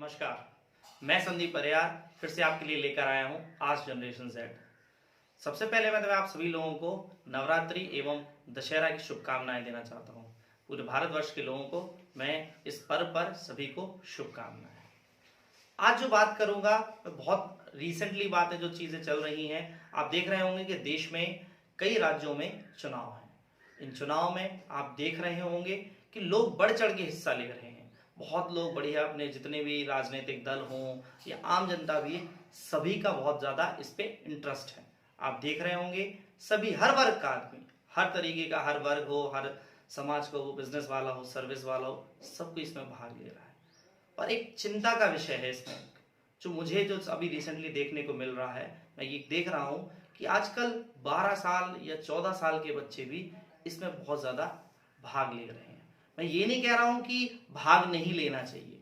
नमस्कार। मैं संदीप परियार फिर से आपके लिए लेकर आया हूं आज जनरेशन जेड। सबसे पहले मैं आप सभी लोगों को नवरात्रि एवं दशहरा की शुभकामनाएं देना चाहता हूं। पूरे भारतवर्ष के लोगों को मैं इस पर्व पर सभी को शुभकामनाएं। आज जो बात करूंगा बहुत रिसेंटली बात है, जो चीजें चल रही हैं। आप देख रहे होंगे कि देश में कई राज्यों में चुनाव हैं। इन चुनाव में आप देख रहे होंगे कि लोग बढ़ चढ़ के हिस्सा ले रहे हैं। बहुत लोग बढ़िया, अपने जितने भी राजनीतिक दल हों या आम जनता भी, सभी का बहुत ज़्यादा इस पे इंटरेस्ट है। आप देख रहे होंगे सभी, हर वर्ग का आदमी, हर तरीके का, हर वर्ग हो, हर समाज को, वो बिजनेस वाला हो, सर्विस वाला हो, सबको इसमें भाग ले रहा है। और एक चिंता का विषय है इसमें, जो मुझे जो अभी रिसेंटली देखने को मिल रहा है, मैं ये देख रहा हूँ कि आजकल 12 साल या 14 साल के बच्चे भी इसमें बहुत ज़्यादा भाग ले रहे हैं। मैं ये नहीं कह रहा हूं कि भाग नहीं लेना चाहिए,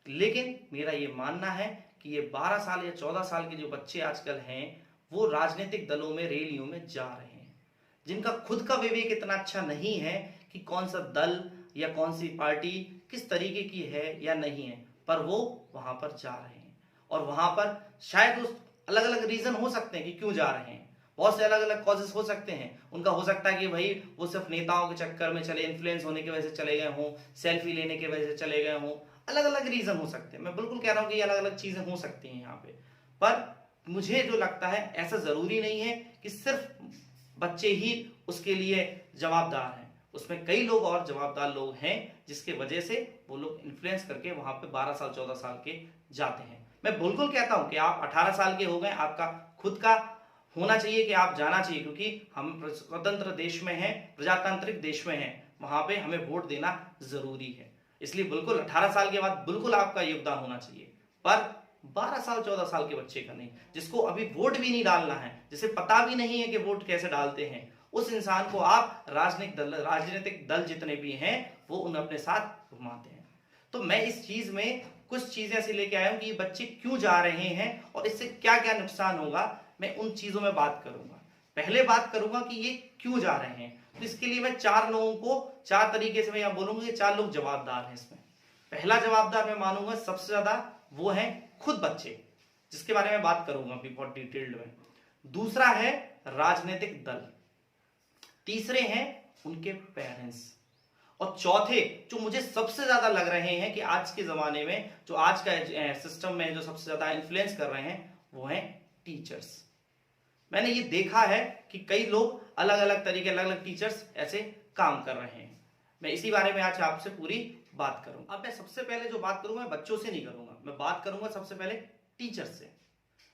लेकिन मेरा ये मानना है कि ये 12 साल या 14 साल के जो बच्चे आजकल हैं, वो राजनीतिक दलों में, रैलियों में जा रहे हैं, जिनका खुद का विवेक इतना अच्छा नहीं है कि कौन सा दल या कौन सी पार्टी किस तरीके की है या नहीं है, पर वो वहां पर जा रहे हैं। और वहां पर शायद उस अलग अलग रीजन हो सकते हैं कि क्यों जा रहे हैं। बहुत से अलग अलग कॉजेस हो सकते हैं। उनका हो सकता है कि भाई वो सिर्फ नेताओं के चक्कर में चले, इन्फ्लुएंस होने की वजह से चले गए हों, सेल्फी लेने की वजह से चले गए हों। अलग अलग रीजन हो सकते हैं। मैं बिल्कुल कह रहा हूं कि ये अलग अलग चीजें हो सकती हैं यहाँ पे। पर मुझे जो लगता है, ऐसा जरूरी नहीं है कि सिर्फ बच्चे ही उसके लिए जवाबदार हैं। उसमें कई लोग और जवाबदार लोग हैं, जिसके वजह से वो लोग इन्फ्लुएंस करके वहां पे 12 साल 14 साल के जाते हैं। मैं बिल्कुल कहता हूं कि आप 18 साल के हो गए, आपका खुद का होना चाहिए कि आप जाना चाहिए, क्योंकि हम स्वतंत्र देश में हैं, प्रजातांत्रिक देश में हैं, वहां पे हमें वोट देना जरूरी है। इसलिए बिल्कुल 18 साल के बाद बिल्कुल आपका योगदान होना चाहिए, पर 12 साल 14 साल के बच्चे का नहीं, जिसको अभी वोट भी नहीं डालना है, जिसे पता भी नहीं है कि वोट कैसे डालते हैं, उस इंसान को आप राजनीतिक दल जितने भी हैं वो उन अपने साथ घुमाते हैं। तो मैं इस चीज में कुछ चीजें ऐसी लेके आया हूं कि ये बच्चे क्यों जा रहे हैं और इससे क्या क्या नुकसान होगा, मैं उन चीजों में बात करूंगा। पहले बात करूंगा कि ये क्यों जा रहे हैं। तो इसके लिए मैं 4 लोगों को 4 तरीके से मैं यहां बोलूंगा कि 4 लोग जवाबदार हैं इसमें। पहला जवाबदार मैं मानूंगा सबसे ज्यादा वो है खुद बच्चे, जिसके बारे में बात करूंगा अभी बहुत डिटेल्ड में। दूसरा है राजनीतिक दल, तीसरे हैं उनके पेरेंट्स, और चौथे जो मुझे सबसे ज्यादा लग रहे हैं कि आज के जमाने में जो आज का सिस्टम में जो सबसे ज्यादा इन्फ्लुएंस कर रहे हैं, वो हैं टीचर्स। मैंने ये देखा है कि कई लोग अलग अलग तरीके, अलग अलग टीचर्स ऐसे काम कर रहे हैं। मैं इसी बारे में आज आपसे पूरी बात करूंगा। अब मैं सबसे पहले जो बात करूंगा, बच्चों से नहीं करूंगा, मैं बात करूंगा सबसे पहले टीचर्स से।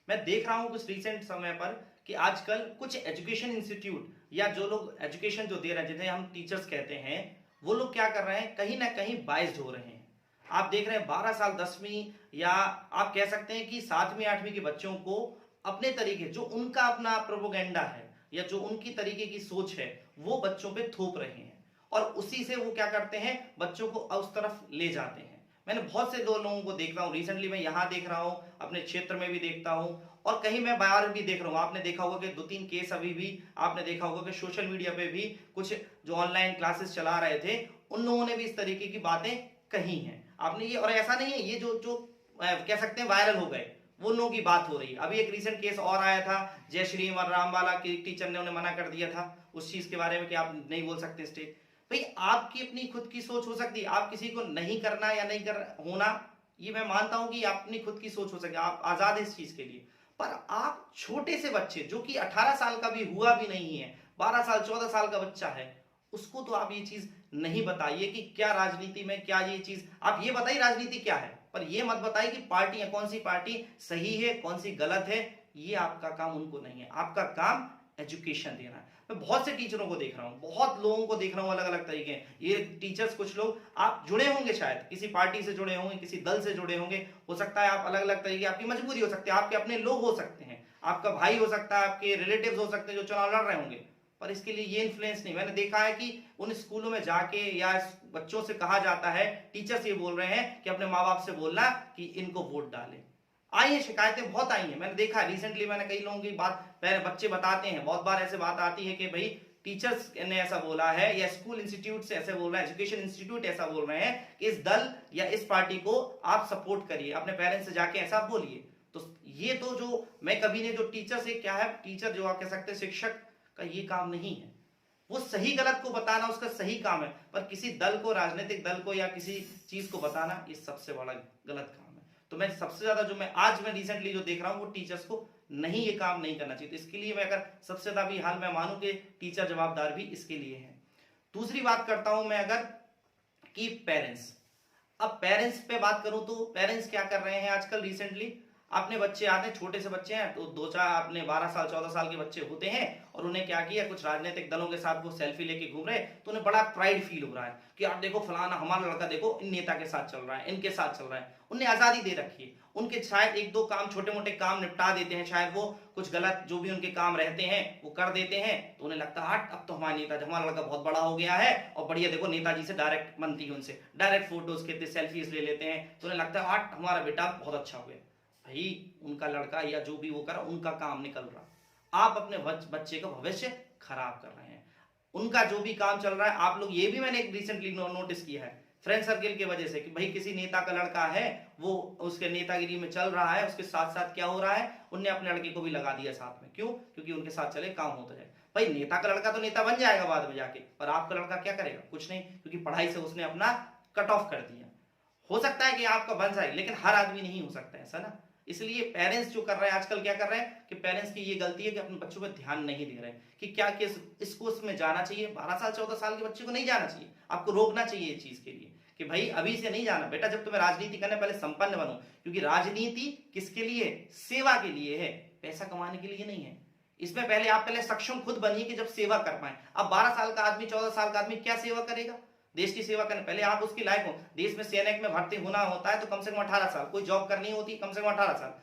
मैं देख रहा हूं कुछ रिसेंट समय पर कि आजकल कुछ एजुकेशन इंस्टीट्यूट या जो लोग एजुकेशन जो दे रहे हैं, जिन्हें हम टीचर्स कहते हैं, वो लोग क्या कर रहे हैं, कहीं ना कहीं बाइस्ड हो रहे हैं। आप देख रहे हैं 12 साल 10वीं या आप कह सकते हैं कि 7वीं 8वीं के बच्चों को अपने तरीके, जो उनका अपना प्रोपोगेंडा है या जो उनकी तरीके की सोच है, वो बच्चों पे थोप रहे हैं, और उसी से वो क्या करते हैं, बच्चों को उस तरफ ले जाते हैं। मैंने बहुत से लोगों को देख रहा हूँ रिसेंटली, मैं यहाँ देख रहा हूँ, अपने क्षेत्र में भी देखता हूँ, और कहीं मैं बाहर भी देख रहा हूँ। आपने देखा होगा कि 2-3 केस अभी भी आपने देखा होगा कि सोशल मीडिया पे भी कुछ जो ऑनलाइन क्लासेस चला रहे थे, उन लोगों ने भी इस तरीके की बातें कही हैं आपने। ये, और ऐसा नहीं है, ये जो कह सकते हैं वायरल हो गए, वो लोगों की बात हो रही है। अभी एक रीसेंट केस और आया था, जय श्री और रामबाला की टीचर ने उन्हें मना कर दिया था उस चीज के बारे में कि आप नहीं बोल सकते स्टेज। भाई आपकी अपनी खुद की सोच हो सकती है, आप किसी को नहीं करना या नहीं कर होना, ये मैं मानता हूं कि अपनी खुद की सोच हो सकती है, आप आजाद है इस चीज के लिए। पर आप छोटे से बच्चे, जो कि 18 साल का भी हुआ भी नहीं है, 12 साल 14 साल का बच्चा है, उसको तो आप ये चीज नहीं बताइए कि क्या राजनीति में क्या ये चीज, आप ये बताइए राजनीति क्या है, पर ये मत बताइए कि पार्टी है, कौन सी पार्टी सही है कौन सी गलत है। ये आपका काम उनको नहीं है, आपका काम एजुकेशन देना है। मैं बहुत से टीचरों को देख रहा हूं, बहुत लोगों को देख रहा हूं, अलग अलग तरीके। ये टीचर्स, कुछ लोग आप जुड़े होंगे, शायद किसी पार्टी से जुड़े होंगे, किसी दल से जुड़े होंगे, हो सकता है आप अलग अलग तरीके, आपकी मजबूरी हो सकती है, आपके अपने लोग हो सकते हैं, आपका भाई हो सकता है, आपके रिलेटिव्स हो सकते हैं जो चुनाव लड़ रहे होंगे, पर इसके लिए ये इन्फ्लुएंस नहीं। मैंने देखा है कि उन स्कूलों में जाके या बच्चों से कहा जाता है, टीचर्स ये बोल रहे हैं कि अपने माँ बाप से बोलना कि इनको वोट डालें। आई है, शिकायतें बहुत आई हैं, मैंने देखा रिसेंटली। मैंने कई लोगों की बात, पहले बच्चे बताते हैं, बहुत बार ऐसे बात आती है कि भाई टीचर्स ने ऐसा बोला है या स्कूल इंस्टीट्यूट से ऐसे बोल रहा है, एजुकेशन इंस्टीट्यूट ऐसा बोल रहे हैं कि इस दल या इस पार्टी को आप सपोर्ट करिए, अपने पेरेंट्स से जाके ऐसा बोलिए। तो ये तो जो मैं कभी ने जो टीचर से क्या है, टीचर जो आप कह सकते हैं शिक्षक का ये काम नहीं है, वो सही गलत को बताना उसका सही काम है, पर किसी दल को, राजनीतिक दल को या किसी चीज को बताना ये सबसे बड़ा गलत काम है। तो मैं सबसे ज्यादा जो मैं रिसेंटली जो देख रहा हूं वो टीचर्स को नहीं, ये काम नहीं करना चाहिए। तो इसके लिए मैं अगर सबसे ज्यादा भी हाल मैं मानूं कि टीचर जवाबदार भी इसके लिए है। दूसरी बात करता हूं मैं अगर कि पेरेंट्स, अब पेरेंट्स पे बात करूं तो पेरेंट्स क्या कर रहे हैं आजकल रिसेंटली, अपने बच्चे आते हैं, छोटे से बच्चे हैं तो दो चार अपने 12 साल 14 साल के बच्चे होते हैं और उन्हें क्या किया, कुछ राजनीतिक दलों के साथ वो सेल्फी लेके घूम रहे, तो उन्हें बड़ा प्राइड फील हो रहा है कि आप देखो फलाना हमारा लड़का देखो इन नेता के साथ चल रहा है, इनके साथ चल रहा है। उन्हें आजादी दे रखी है, उनके शायद एक दो काम, छोटे मोटे काम निपटा देते हैं, शायद वो कुछ गलत जो भी उनके काम रहते हैं वो कर देते हैं, तो उन्हें लगता है हट अब तो हमारा नेता, हमारा लड़का बहुत बड़ा हो गया है और बढ़िया देखो नेताजी से डायरेक्ट बनती है, उनसे डायरेक्ट फोटोज खेलते, सेल्फीज ले लेते हैं, तो उन्हें लगता है हट हमारा बेटा बहुत अच्छा हो गया। भाई उनका लड़का या जो भी वो कर उनका काम निकल रहा, आप अपने बच्चे का भविष्य खराब कर रहे हैं। उनका जो भी काम चल रहा है, आप लोग, ये भी मैंने एक रिसेंटली नोटिस किया है फ्रेंड सर्किल की वजह से कि भाई किसी नेता का लड़का है, वो उसके नेतागिरी में चल रहा है, उसके साथ साथ क्या हो रहा है, उनने अपने लड़के को भी लगा दिया साथ में। क्यों? क्योंकि उनके साथ चले काम होता जाए। भाई नेता का लड़का तो नेता बन जाएगा बाद में जाके, पर आपका लड़का क्या करेगा? कुछ नहीं, क्योंकि पढ़ाई से उसने अपना कट ऑफ कर दिया। हो सकता है कि आपका बन जाए, लेकिन हर आदमी नहीं हो सकता ऐसा ना। इसलिए पेरेंट्स जो कर रहे हैं आजकल, क्या कर रहे हैं कि पेरेंट्स की ये गलती है कि अपने बच्चों पर ध्यान नहीं दे रहे हैं कि क्या किस इसको उसमें जाना चाहिए। 12 साल 14 साल के बच्चे को नहीं जाना चाहिए, आपको रोकना चाहिए इस चीज के लिए कि भाई अभी से नहीं जाना बेटा, जब तुम्हें राजनीति करने पहले संपन्न बनो, क्योंकि राजनीति किसके लिए? सेवा के लिए है, पैसा कमाने के लिए नहीं है। इसमें पहले आप पहले सक्षम खुद बनिए कि जब सेवा कर पाए। अब 12 साल का आदमी 14 साल का आदमी क्या सेवा करेगा? देश की सेवा करने पहले आप उसकी लायक हो। देश में सैनिक में भर्ती होना होता है तो कम से कम 18 साल, कोई जॉब करनी होती कम से कम 18 साल,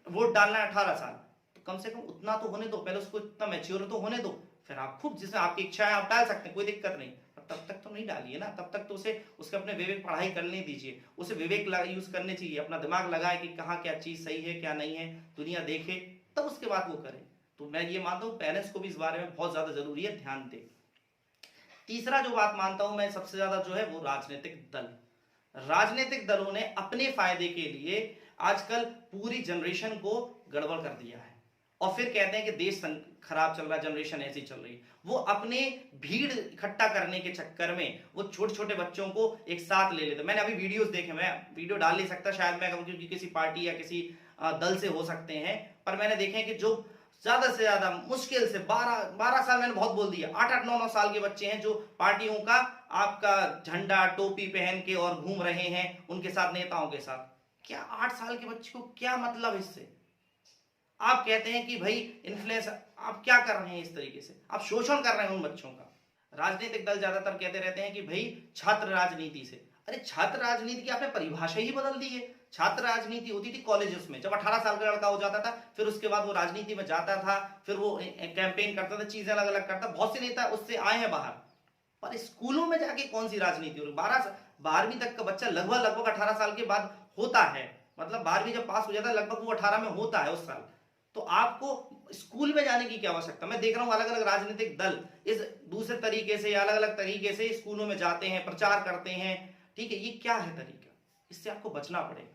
वोट डालना है 18 साल, तो कम से कम उतना तो होने दो, पहले उसको इतना मैच्योर तो होने दो, फिर आप खूब जिसमें आपकी इच्छा है आप डाल सकते हैं, कोई दिक्कत नहीं। तब तक तो नहीं डालिए ना, तब तक तो उसे उसके अपने विवेक पढ़ाई करने दीजिए, उसे विवेक यूज करने चाहिए, अपना दिमाग लगाए कि कहाँ क्या चीज सही है क्या नहीं है, दुनिया देखे, तब उसके बाद वो करे। तो मैं ये मानता हूँ पेरेंट्स को भी इस बारे में बहुत ज्यादा जरूरी है ध्यान दे। तीसरा जो बात मानता हूं मैं सबसे ज्यादा जो है वो राजनीतिक दल। राजनीतिक दलों ने अपने फायदे के लिए आजकल पूरी जनरेशन को गड़बड़ कर दिया है और फिर कहते हैं कि देश खराब चल रहा है, जनरेशन ऐसी चल रही है। वो अपने भीड़ इकट्ठा करने के चक्कर में वो छोटे छोटे बच्चों को एक साथ ले लेते। मैंने अभी वीडियोस देखे, मैं वीडियो डाल नहीं सकता शायद मैं कहूं क्योंकि किसी पार्टी या किसी दल से हो सकते हैं, पर मैंने देखे कि जो ज्यादा से ज्यादा मुश्किल से 12 साल, मैंने बहुत बोल दिया, 8 9 साल के बच्चे हैं जो पार्टियों का आपका झंडा टोपी पहन के और घूम रहे हैं उनके साथ, नेताओं के साथ। क्या 8 साल के बच्चे को क्या मतलब इससे? आप कहते हैं कि भाई इन्फ्लुएंस, आप क्या कर रहे हैं? इस तरीके से आप शोषण कर रहे हैं उन बच्चों का। राजनीतिक दल ज्यादातर कहते रहते हैं कि भाई छात्र राजनीति से, अरे छात्र राजनीति की आपने परिभाषा ही बदल दी है। छात्र राजनीति होती थी कॉलेजेस में, जब 18 साल का लड़का हो जाता था फिर उसके बाद वो राजनीति में जाता था, फिर वो कैंपेन करता था, चीजें अलग अलग करता। बहुत से नेता उससे आए हैं बाहर, पर स्कूलों में जाके कौन सी राजनीति हो रही? 12वीं तक का बच्चा लगभग 18 साल के बाद होता है, मतलब 12वीं जब पास हो जाता है लगभग वो 18 में होता है उस साल। तो आपको स्कूल में जाने की क्या आवश्यकता? मैं देख रहा हूं अलग अलग राजनीतिक दल इस दूसरे तरीके से, अलग अलग तरीके से स्कूलों में जाते हैं, प्रचार करते हैं। ठीक है, ये क्या है तरीका? इससे आपको बचना पड़ेगा,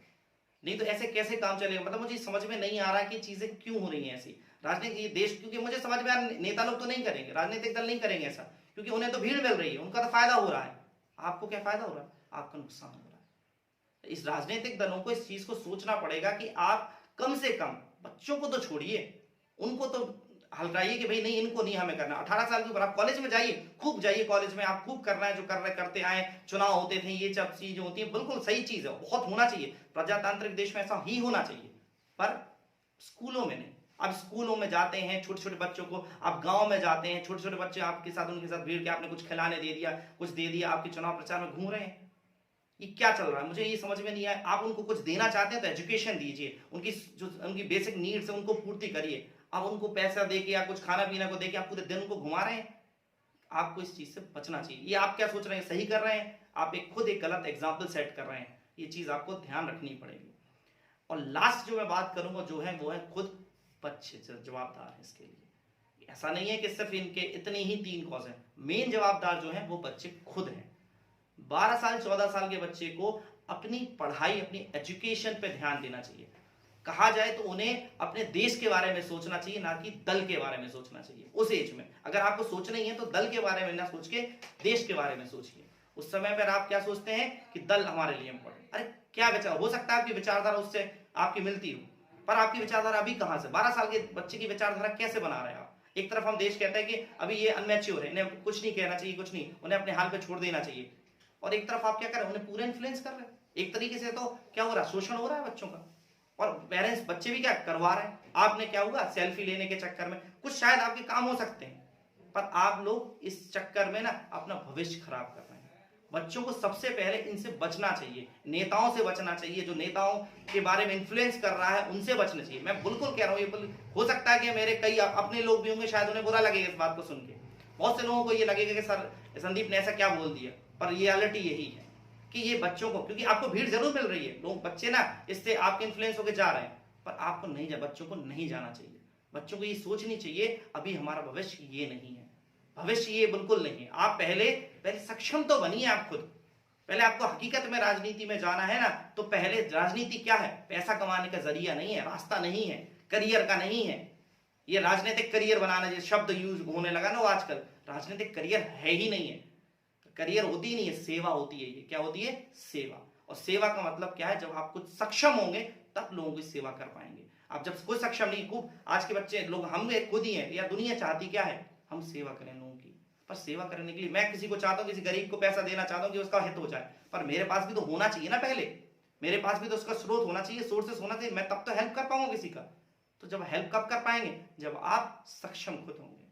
नहीं तो ऐसे कैसे काम चलेगा? मतलब मुझे समझ में नहीं आ रहा कि चीजें क्यों हो रही हैं ऐसी राजनीति ये देश, क्योंकि मुझे समझ में आ रहा नेता लोग तो नहीं करेंगे, राजनीतिक दल नहीं करेंगे ऐसा, क्योंकि उन्हें तो भीड़ मिल रही है, उनका तो फायदा हो रहा है। आपको क्या फायदा हो रहा है? आपका नुकसान हो रहा है। इस राजनीतिक दलों को इस चीज को सोचना पड़ेगा कि आप कम से कम बच्चों को तो छोड़िए, उनको तो हल्काइए कि भाई नहीं इनको नहीं हमें करना। 18 साल के ऊपर आप कॉलेज में जाइए, खूब जाइए कॉलेज में, आप खूब करना है जो कर रहे करते आए, चुनाव होते थे, ये सब चीजें होती है, बिल्कुल सही चीज है, बहुत होना चाहिए, प्रजातांत्रिक देश में ऐसा ही होना चाहिए, पर स्कूलों में नहीं। आप स्कूलों में जाते हैं छोटे छोटे बच्चों को, आप गांव में जाते हैं छोटे छोटे बच्चे आपके साथ, उनके साथ भीड़ के आपने कुछ खिलाने दे दिया, कुछ दे दिया, आपके चुनाव प्रचार में घूम रहे हैं। ये क्या चल रहा है? मुझे ये समझ में नहीं आया। आप उनको कुछ देना चाहते हैं तो एजुकेशन दीजिए, उनकी जो उनकी बेसिक नीड्स है उनको पूर्ति करिए। आप उनको पैसा देके या कुछ खाना पीना को देके आप पूरे दिन उनको घुमा रहे हैं। आपको इस चीज से बचना चाहिए। ये आप क्या सोच रहे हैं सही कर रहे हैं? आप खुद एक गलत एग्जाम्पल सेट कर रहे हैं, ये चीज आपको ध्यान रखनी पड़ेगी। और लास्ट जो मैं बात करूंगा जो है वो है खुद बच्चे जवाबदार है इसके लिए। ऐसा नहीं है कि सिर्फ इनके इतनी ही 3 कॉज हैं, मेन जवाबदार जो है वो बच्चे खुद हैं। 12 साल 14 साल के बच्चे को अपनी पढ़ाई, अपनी एजुकेशन पे ध्यान देना चाहिए। कहा जाए तो उन्हें अपने देश के बारे में सोचना चाहिए, ना कि दल के बारे में सोचना चाहिए। उस एज में अगर आपको सोचना ही है तो दल के बारे में ना सोच के देश के बारे में सोचिए। उस समय पर आप क्या सोचते हैं कि दल हमारे लिए इम्पोर्टेंट, अरे क्या विचार, हो सकता है आपकी विचारधारा उससे आपकी मिलती हो, पर आपकी विचारधारा अभी कहां से, 12 साल के बच्चे की विचारधारा कैसे बना रहे हैं आप। एक तरफ हम देश कहते हैं कि अभी ये अनमैच्योर है, इन्हें कुछ नहीं कहना चाहिए, कुछ नहीं, उन्हें अपने हाल पे छोड़ देना चाहिए, और एक तरफ आप क्या कर रहे हैं, उन्हें पूरा इन्फ्लुएंस कर रहे हैं। एक तरीके से तो क्या हो रहा है, शोषण हो रहा है बच्चों का, और पेरेंट्स बच्चे भी क्या करवा रहे हैं। आपने क्या हुआ, सेल्फी लेने के चक्कर में कुछ शायद आपके काम हो सकते हैं, पर आप लोग इस चक्कर में ना अपना भविष्य खराब कर रहे हैं। बच्चों को सबसे पहले इनसे बचना चाहिए, नेताओं से बचना चाहिए, जो नेताओं के बारे में इन्फ्लुएंस कर रहा है उनसे बचना चाहिए। मैं बिल्कुल कह रहा हूँ, ये हो सकता है कि मेरे कई अपने लोग भी होंगे, शायद उन्हें बुरा लगेगा इस बात को सुन के, बहुत से लोगों को ये लगेगा कि सर संदीप ने ऐसा क्या बोल दिया, पर रियलिटी यही है कि ये बच्चों को, क्योंकि आपको भीड़ जरूर मिल रही है, लोग बच्चे ना इससे आपके इन्फ्लुएंस होकर जा रहे हैं, पर आपको नहीं, बच्चों को नहीं जाना चाहिए। बच्चों को ये सोचनी चाहिए अभी हमारा भविष्य ये नहीं है, भविष्य ये बिल्कुल नहीं है। आप पहले सक्षम तो बनिए, आप खुद पहले, आपको हकीकत में राजनीति में जाना है ना, तो पहले राजनीति क्या है, पैसा कमाने का जरिया नहीं है, रास्ता नहीं है, करियर का नहीं है। ये राजनीतिक करियर बनाना जो शब्द यूज होने लगा ना वो आजकल, राजनीतिक करियर है ही नहीं है, करियर होती ही नहीं है, सेवा होती है। ये क्या होती है, सेवा। और सेवा का मतलब क्या है, जब आप कुछ सक्षम होंगे तब लोगों की सेवा कर पाएंगे। आप जब कोई सक्षम नहीं, खूब आज के बच्चे लोग, हम खुद ही हैं, या दुनिया चाहती क्या है, हम सेवा करें लोगों की। पर सेवा करने के लिए मैं किसी को चाहता हूं, किसी गरीब को पैसा देना चाहता हूं कि उसका हित हो जाए, पर मेरे पास भी तो होना चाहिए ना, पहले मेरे पास भी तो उसका स्रोत होना चाहिए, सोर्सेस होना चाहिए, मैं तब तो हेल्प कर पाऊंगा किसी का। तो जब हेल्प कब कर पाएंगे, जब आप सक्षम खुद होंगे।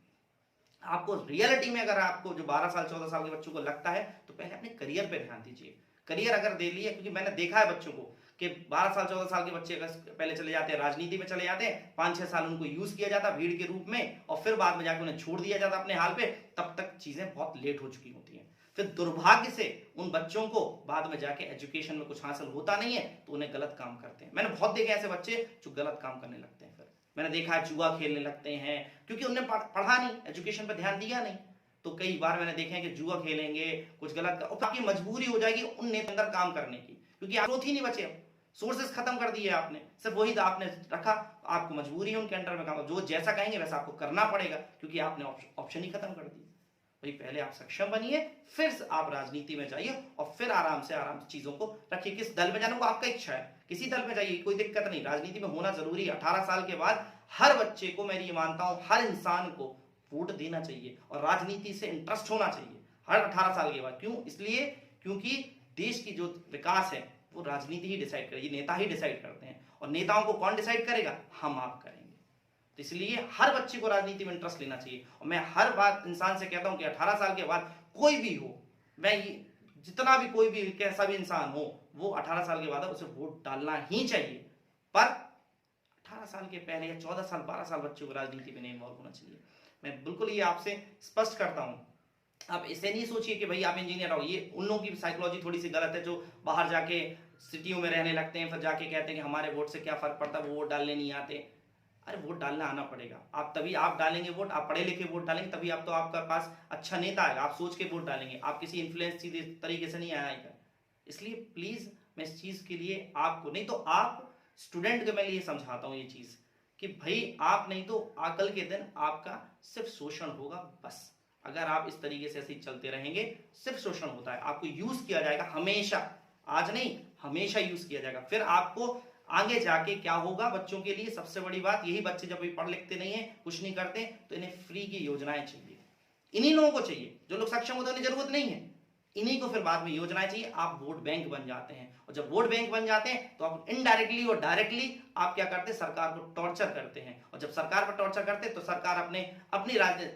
आपको रियलिटी में, अगर आपको जो 12 साल 14 साल के बच्चों को लगता है, तो पहले अपने करियर पे ध्यान दीजिए। करियर अगर दे लिया, क्योंकि मैंने देखा है बच्चों को कि 12 साल 14 साल के बच्चे अगर पहले चले जाते हैं राजनीति में, चले जाते हैं 5-6 साल उनको यूज किया जाता भीड़ के रूप में, और फिर बाद में जाकर उन्हें छोड़ दिया जाता अपने हाल पे, तब तक चीजें बहुत लेट हो चुकी होती हैं। फिर दुर्भाग्य से उन बच्चों को बाद में जाके एजुकेशन में कुछ हासिल होता नहीं है, तो उन्हें गलत काम करते हैं। मैंने बहुत देखे ऐसे बच्चे जो गलत काम करने लगते हैं, फिर मैंने देखा है जुआ खेलने लगते हैं, क्योंकि उन्हें पढ़ा नहीं, एजुकेशन पर ध्यान दिया नहीं। तो कई बार मैंने देखे हैं कि जुआ खेलेंगे, कुछ गलत, और आपकी मजबूरी हो जाएगी उन नेता अंदर काम करने की, क्योंकि आप ही नहीं बचे, सोर्सेस खत्म कर दिए आपने, सिर्फ वही आपने रखा, आपको मजबूरी है उनके अंडर में काम, जो जैसा कहेंगे वैसा आपको करना पड़ेगा, क्योंकि आपने ऑप्शन ही खत्म कर दिए। भाई पहले आप सक्षम बनिए, फिर आप राजनीति में जाइए, और फिर आराम से चीजों को रखिए। किस दल में जाना वो आपका इच्छा है, किसी दल में जाइए, कोई दिक्कत नहीं, राजनीति में होना जरूरी है। 18 साल के बाद हर बच्चे को, मैं ये मानता हूं, हर इंसान को वोट देना चाहिए और राजनीति से इंटरेस्ट होना चाहिए हर 18 साल के बाद। क्यों, इसलिए क्योंकि देश की जो विकास है वो राजनीति ही डिसाइड करेगी, नेता ही डिसाइड करते हैं, और नेताओं को कौन डिसाइड करेगा, हम आप करेंगे। तो इसलिए हर बच्चे को राजनीति में इंटरेस्ट लेना चाहिए। और मैं हर बात इंसान से कहता हूं कि 18 साल के बाद कोई भी हो, मैं जितना भी, कोई भी कैसा भी इंसान हो, वो 18 साल के बाद उसे वोट डालना ही चाहिए। पर 18 साल के पहले या 14 साल 12 साल बच्चों को राजनीति में नहीं इन्वॉल्व होना चाहिए। मैं बिल्कुल ये आपसे स्पष्ट करता हूं। आप इसे नहीं सोचिए कि भाई आप इंजीनियर हो, ये उन लोगों की साइकोलॉजी थोड़ी सी गलत है जो बाहर जाके सिटियों में रहने लगते हैं, फिर जाके कहते हैं कि हमारे वोट से क्या फर्क पड़ता है, वो वोट डालने नहीं आते। अरे वोट डालना आना पड़ेगा, आप तभी आप डालेंगे वोट, आप पढ़े लिखे वोट डालेंगे, तभी आप, तो आपका पास अच्छा नेता आएगा, आप सोच के वोट डालेंगे, आप किसी इन्फ्लुएंस सीधे तरीके से नहीं आएगा। इसलिए प्लीज मैं इस चीज के लिए आपको, नहीं तो आप स्टूडेंट को मैं ये समझाता हूँ ये चीज कि भाई आप नहीं तो कल के दिन आपका सिर्फ शोषण होगा। बस अगर आप इस तरीके से ऐसे ही चलते रहेंगे, सिर्फ शोषण होता है, आपको यूज किया जाएगा हमेशा, आज नहीं हमेशा यूज किया जाएगा। फिर आपको आगे जाके क्या होगा, बच्चों के लिए सबसे बड़ी बात यही, बच्चे जब भी पढ़ लिखते नहीं है, कुछ नहीं करते, तो इन्हें फ्री की योजनाएं चाहिए, इन्हीं लोगों को चाहिए। जो लोग सक्षम होते हैं उन्हें जरूरत नहीं है, इन्हीं को फिर बाद में योजनाएं चाहिए। आप वोट बैंक बन जाते हैं, और जब वोट बैंक बन जाते हैं तो आप इनडायरेक्टली और डायरेक्टली आप क्या करते हैं, सरकार को टॉर्चर करते हैं। और जब सरकार पर टॉर्चर करते हैं तो सरकार अपनी राज्य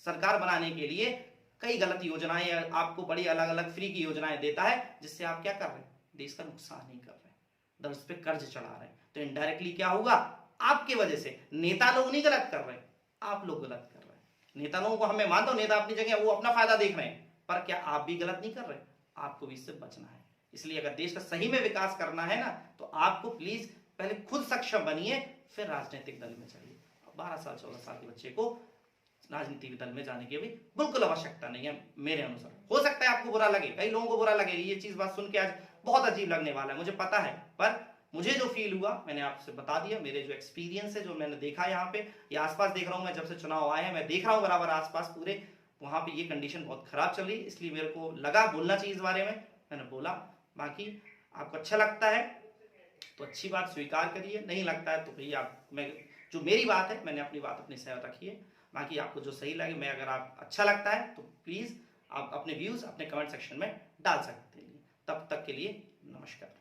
सरकार बनाने के लिए कई गलत योजनाएं, आपको बड़ी अलग अलग फ्री की योजनाएं देता है, जिससे आप क्या कर रहे हैं, देश का नुकसान नहीं कर रहे, दर्ज पे कर्ज चढ़ा रहे हैं। तो इनडायरेक्टली क्या होगा, आपके वजह से, नेता लोग नहीं गलत कर रहे, आप लोग गलत कर रहे हैं। नेता लोगों को हमें मानता हूं, नेता अपनी जगह वो अपना फायदा देख रहे हैं, पर क्या आप भी गलत नहीं कर रहे, आपको भी इससे बचना है। इसलिए अगर देश का सही में विकास करना है ना, तो आपको प्लीज पहले खुद सक्षम बनिए, फिर राजनीतिक दल में जाइए। 12 साल 14 साल के बच्चे को राजनीतिक दल में जाने की अभी बिल्कुल आवश्यकता नहीं है मेरे अनुसार। हो सकता है आपको बुरा लगे, कई लोगों को बुरा लगे, ये चीज बात सुन के आज बहुत अजीब लगने वाला है मुझे पता है, पर मुझे जो फील हुआ मैंने आपसे बता दिया। मेरे जो एक्सपीरियंस है, जो मैंने देखा यहाँ पे, ये आसपास देख रहा हूँ मैं, जब से चुनाव आए हैं मैं देख रहा हूँ बराबर आसपास पूरे, वहां पे ये कंडीशन बहुत खराब चल रही है, इसलिए मेरे को लगा बोलना चाहिए इस बारे में, मैंने बोला। बाकी आपको अच्छा लगता है तो अच्छी बात स्वीकार करिए, नहीं लगता है तो भैया मैं जो मेरी बात है मैंने अपनी बात अपनी सह रखी है। बाकी आपको जो सही लगे, मैं अगर आप अच्छा लगता है तो प्लीज आप अपने व्यूज अपने कमेंट सेक्शन में डाल सकते हैं। तब तक के लिए नमस्कार।